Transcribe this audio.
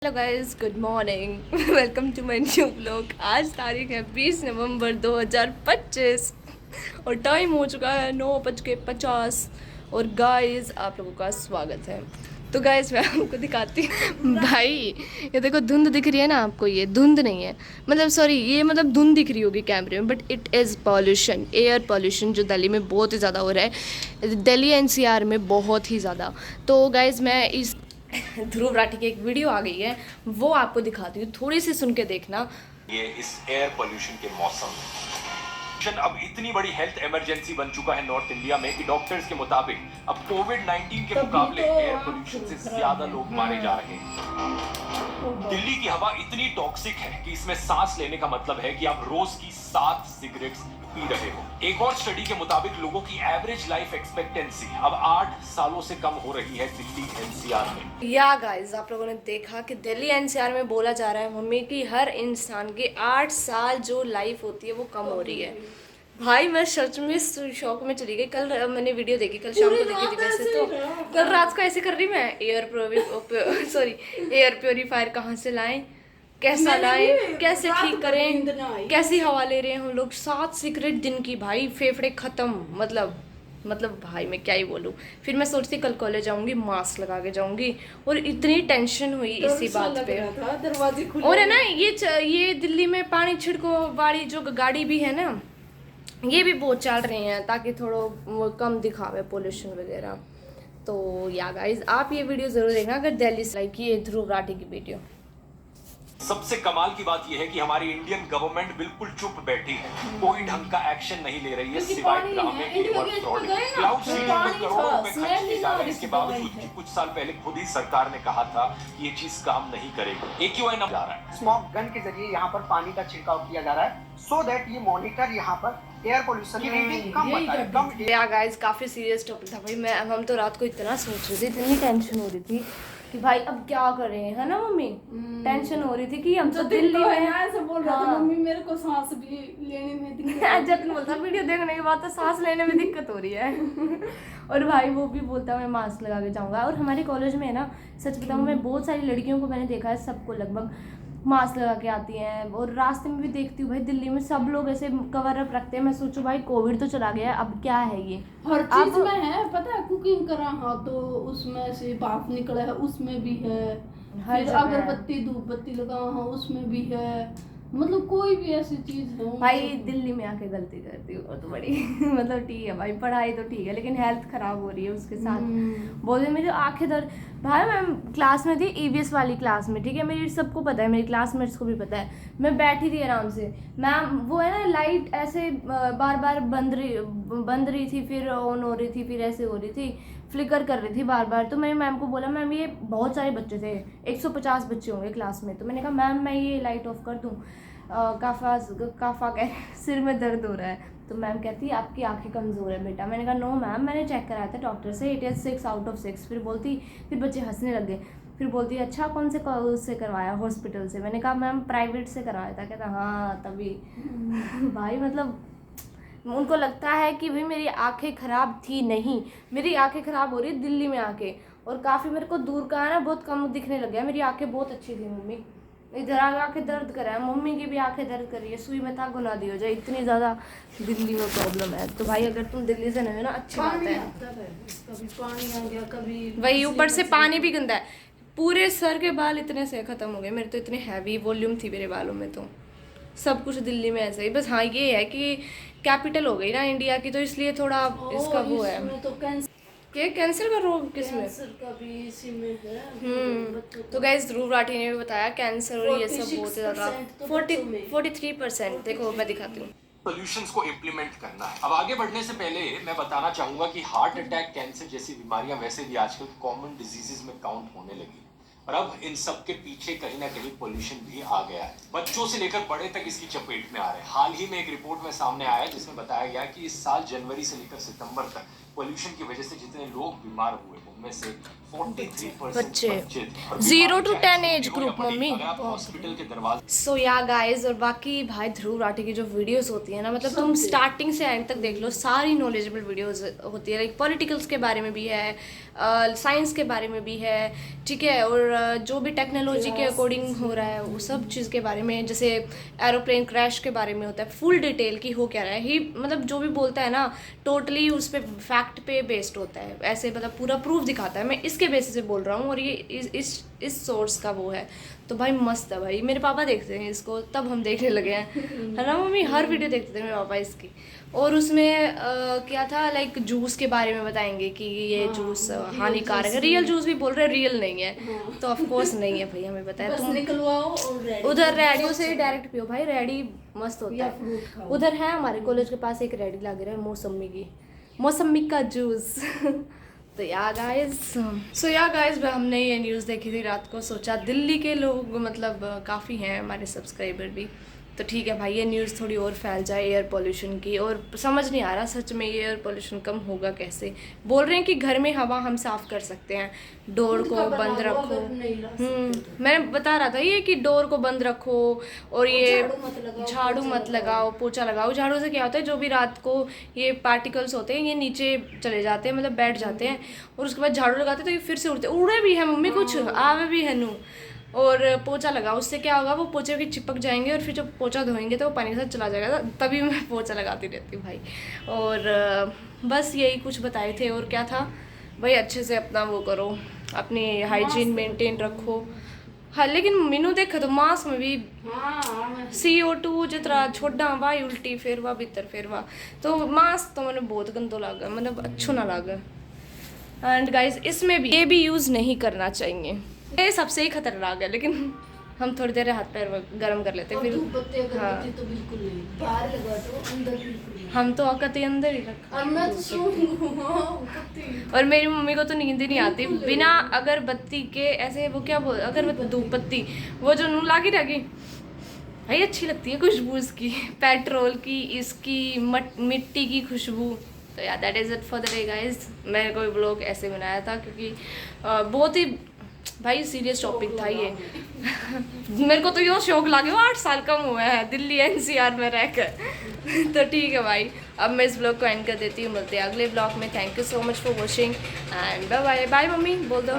Hello guys, good morning. Welcome to my new blog. आज तारीख है 20 नवंबर 2025 और टाइम हो चुका है 9:50 और गाइस आप लोगों का स्वागत है। तो गाइस मैं आपको दिखाती हूँ। भाई ये देखो, धुंध दिख रही है ना आपको? ये धुंध नहीं है, मतलब सॉरी, ये मतलब धुंध दिख रही होगी कैमरे में, but it is pollution, air pollution जो दिल्ली में बहुत ही ज़्यादा हो रहा है, दिल्ली एनसीआर में बहुत ही ज़्यादा। तो गाइस मैं इस ध्रुव राठी की एक वीडियो आ गई है, वो आपको दिखाती हूँ, थोड़ी सी सुन के देखना। ये इस एयर पोल्यूशन के मौसम में अब इतनी बड़ी हेल्थ इमरजेंसी बन चुका है नॉर्थ इंडिया में कि डॉक्टर्स के मुताबिक अब कोविड-19 के मुकाबले एयर पोल्यूशन से ज्यादा लोग मारे जा रहे हैं। दिल्ली की हवा इतनी टॉक्सिक है कि इसमें सांस लेने का मतलब है कि आप रोज की 7 सिगरेट्स पी रहे हो। एक और स्टडी के मुताबिक लोगों की एवरेज लाइफ एक्सपेक्टेंसी अब 8 सालों से कम हो रही है दिल्ली एनसीआर में। या गाइस, आप लोगों ने देखा कि दिल्ली एनसीआर में बोला जा रहा है मम्मी कि हर इंसान की 8 साल जो लाइफ होती है वो कम हो रही है। भाई मैं सच में शौक में चली गई। कल मैंने वीडियो देखी, कल शाम को देखी थी वैसे तो। कल रात को ऐसे कर रही मैं, एयर प्योरीफायर कहाँ से लाएं, कैसा लाएं, कैसे ठीक करें, कैसी हवा ले रहे हैं हम लोग। 7 सिगरेट दिन की, भाई फेफड़े खत्म। मतलब भाई मैं क्या ही बोलूँ। फिर मैं सोचती कल कॉलेज जाऊंगी, मास्क लगा के जाऊंगी, और इतनी टेंशन हुई इसी बात पे। और है ना, ये दिल्ली में पानी छिड़को वाली जो गाड़ी भी है ना, ये भी बहुत चल रहे हैं ताकि थोड़ा कम दिखावे पोल्यूशन वगैरह। तो या गाइस, आप ये वीडियो जरूर देखना अगर दिल्ली से लाइक ये ध्रुव राठी की वीडियो। सबसे कमाल की बात यह है कि हमारी इंडियन गवर्नमेंट बिल्कुल चुप बैठी है, कोई ढंग का एक्शन नहीं ले रही है सिवाय ड्रामे के और फ्रॉड के। क्लाउड सीडिंग में करोड़ों रुपए खर्च किए जा रहे हैं, इसके बावजूद भी कुछ साल पहले खुद ही सरकार ने कहा था कि ये चीज काम नहीं करेगी। AQI जा रहा है, स्मॉग गन के जरिए यहाँ पर पानी का छिड़काव किया जा रहा है, सो दैट ये मॉनिटर यहाँ पर एयर पोल्यूशन की रीडिंग कम बताए, कम। या गाइस, काफी सीरियस टॉपिक था भाई। हम तो रात को इतना सोच रही थी, इतनी टेंशन हो रही थी कि भाई अब क्या करें, है ना मम्मी? टेंशन हो रही थी कि हम तो दिल्ली में ऐसे बोल रहा था मम्मी मेरे को सांस भी लेने में दिक्कत। जतिन बोलता वीडियो देखने के बाद तो सांस लेने में दिक्कत हो रही है। और भाई वो भी बोलता मैं मास्क लगा के जाऊंगा। और हमारे कॉलेज में है ना, सच बताऊं मैं, बहुत सारी लड़कियों को मैंने देखा है, सबको लगभग मास्क लगा के आती हैं। और रास्ते में भी देखती हूँ भाई, दिल्ली में सब लोग ऐसे कवर अप रखते हैं। मैं सोचूं भाई कोविड तो चला गया, अब क्या है ये? हर चीज में है, पता है, कुकिंग करा हाँ तो उसमें से भाप निकला है, उसमें भी है। फिर अगरबत्ती धूप बत्ती लगा हाँ उसमें भी है। मतलब कोई भी ऐसी चीज है भाई दिल्ली में आके गलती करती हूँ तो बड़ी। मतलब ठीक है भाई, पढ़ाई तो ठीक है, लेकिन हेल्थ खराब हो रही है उसके साथ। बोले मेरी आंखें दर्द। भाई मैं क्लास में थी, EVS वाली क्लास में, ठीक है, मेरी सबको पता है, मेरी क्लासमेट्स को भी पता है। मैं बैठी थी आराम से, मैम वो है ना लाइट ऐसे बार बार बंद रही थी, फिर ऑन हो रही थी, फिर ऐसे हो रही थी, फ्लिकर कर रही थी बार बार। तो मैंने मैम को बोला मैम ये बहुत सारे बच्चे थे, 150 बच्चे होंगे क्लास में। तो मैंने कहा मैम मैं ये लाइट ऑफ कर दूँ? काफा कह सिर में दर्द हो रहा है। तो मैम कहती है आपकी आंखें कमज़ोर है बेटा। मैंने कहा नो मैम, मैंने चेक कराया था डॉक्टर से, इट इज़ 6 आउट ऑफ 6। फिर बच्चे हंसने लग गए। फिर बोलती है अच्छा कौन से उससे करवाया, हॉस्पिटल से? मैंने कहा मैम प्राइवेट से करवाया था। कहता हाँ तभी। भाई मतलब उनको लगता है कि भाई मेरी आंखें ख़राब थी, नहीं, मेरी आंखें ख़राब हो रही दिल्ली में आके। और काफ़ी मेरे को दूर का है ना बहुत कम दिखने लग गया। मेरी आंखें बहुत अच्छी थी मम्मी, इधर आके दर्द कर रहा है, मम्मी की भी आंखें दर्द कर रही है, सुई में ताकू ना दी हो जाए, इतनी ज़्यादा दिल्ली में प्रॉब्लम है। तो भाई अगर तुम दिल्ली से नहीं हो ना, अच्छी बात है। कभी पानी आ गया, कभी वही ऊपर से पानी भी गंदा है। पूरे सर के बाल इतने से ख़त्म हो गए मेरे तो, इतने हैवी वॉल्यूम थी मेरे बालों में। तो सब कुछ दिल्ली में ऐसा ही। बस हाँ ये है कि कैपिटल हो गई ना इंडिया की, तो इसलिए थोड़ा इसका वो है। तो कैंसर का रोग किसमें? कैंसर का भी इसी में है। तो गाइस ध्रुव राठी ने भी बताया कैंसर और ये सब बहुत ज़्यादा 43%। देखो मैं दिखाती हूँ। सोल्यूशंस को इम्प्लीमेंट करना है। अब आगे बढ़ने से पहले मैं बताना चाहूंगा कि हार्ट अटैक, कैंसर जैसी बीमारियां वैसे भी आजकल कॉमन डिजीजेस में काउंट होने लगी, और अब इन सब के पीछे कहीं ना कहीं पोल्यूशन भी आ गया है। बच्चों से लेकर बड़े तक इसकी चपेट में आ रहे हैं। हाल ही में एक रिपोर्ट में सामने आया जिसमें बताया गया कि इस साल जनवरी से लेकर सितंबर तक पोल्यूशन की वजह से जितने लोग बीमार हुए उनमें से 43% बच्चे। थे। और 0 to बीमार 10 चाहे age छोटी हो या group, बड़ी, मम्मी। अगर आप हॉस्पिटल के दरवाजे सो या गाइस, और बाकी भाई ध्रुव राठी की जो वीडियोस होती है ना, मतलब तुम स्टार्टिंग से एंड तक देख लो, सारी नॉलेजेबल वीडियोस होती है। लाइक पॉलिटिकल्स के बारे में भी है, साइंस के बारे में भी है, ठीक है, और जो भी टेक्नोलॉजी के अकॉर्डिंग हो रहा है वो सब चीज़ के बारे में, जैसे एरोप्लेन क्रैश के बारे में होता है, फुल डिटेल की हो क्या रहा है ही, मतलब जो भी बोलता है ना टोटली उस पर फैक्ट पे बेस्ड होता है, ऐसे मतलब पूरा प्रूफ दिखाता है। मैं इसके बेसिस से बोल रहा हूँ, और ये इस सोर्स का वो है, तो भाई मस्त है भाई। मेरे पापा देखते हैं इसको, तब हम देखने लगे हैं, है ना मम्मी? हर वीडियो देखते थे मेरे पापा इसकी। और उसमें क्या था, लाइक जूस के बारे में बताएंगे कि ये जूस हानिकारक है। रियल जूस भी बोल रहे हैं, रियल नहीं है, तो ऑफ कोर्स नहीं है भाई, हमें पता है। बस तुम निकलवाओ और रेडी। उधर रेडियो से डायरेक्ट पियो भाई, रेडी मस्त होता या है। फ्रूट खाओ। उधर है हमारे कॉलेज के पास एक रेडी लग रहा है मौसमी का जूस। तो या गाइस हमने ये न्यूज़ देखी थी रात को, सोचा दिल्ली के लोग मतलब काफ़ी हैं हमारे सब्सक्राइबर भी, तो ठीक है भाई ये न्यूज़ थोड़ी और फैल जाए एयर पोल्यूशन की। और समझ नहीं आ रहा सच में ये एयर पोल्यूशन कम होगा कैसे। बोल रहे हैं कि घर में हवा हम साफ़ कर सकते हैं, डोर को बंद रखो। मैं बता रहा था ये कि डोर को बंद रखो, और ये झाड़ू मत लगाओ, पोछा लगाओ। झाड़ू से क्या होता है, जो भी रात को ये पार्टिकल्स होते हैं ये नीचे चले जाते हैं, मतलब बैठ जाते हैं, और उसके बाद झाड़ू लगाते हैं तो ये फिर से उड़े भी है मम्मी, कुछ आवे भी है नू। और पोछा लगाओ, उससे क्या होगा, वो पोछे के चिपक जाएंगे, और फिर जब पोछा धोएंगे तो वो पानी के साथ चला जाएगा। तभी मैं पोछा लगाती रहती हूँ भाई। और बस यही कुछ बताए थे। और क्या था भाई, अच्छे से अपना वो करो, अपनी हाइजीन मेंटेन रखो। हाँ लेकिन मीनू देखो तो मास्क में भी CO2 जितना छोड़ा भाई, उल्टी फेरवा भीतर फेरवा, तो मास्क तो मैंने बहुत गंदो लगा, मतलब अच्छो ना लगा। एंड गाइज इसमें भी ये भी यूज़ नहीं करना चाहिए, ये सबसे ही खतरनाक है। लेकिन हम थोड़ी देर हाथ पैर गर्म कर लेते फिर। हाँ तो बिल्कुल नहीं, बाहर लगा दो, अंदर बिल्कुल नहीं। हम तो अकते अंदर ही रखा। और मैं तो सोऊंगा। और मेरी मम्मी को तो नींद ही नहीं आती बिना अगरबत्ती के, ऐसे वो क्या बोल, अगरबत्ती धूप बत्ती, वो जो नू लागी रहेगी भाई, अच्छी लगती है खुशबू इसकी, पेट्रोल की, इसकी मिट्टी की खुशबू। तो यार that is it for the day guys. मैंने कोई ब्लॉग ऐसे बनाया था क्योंकि बहुत ही भाई सीरियस टॉपिक था ये। मेरे को तो यो शौक लगे, 8 साल कम हुआ है दिल्ली NCR में रहकर। तो ठीक है भाई, अब मैं इस ब्लॉग को एंड कर देती हूँ, मिलते हैं अगले ब्लॉग में। Thank you so much for watching and bye bye. Bye mummy बोल दो।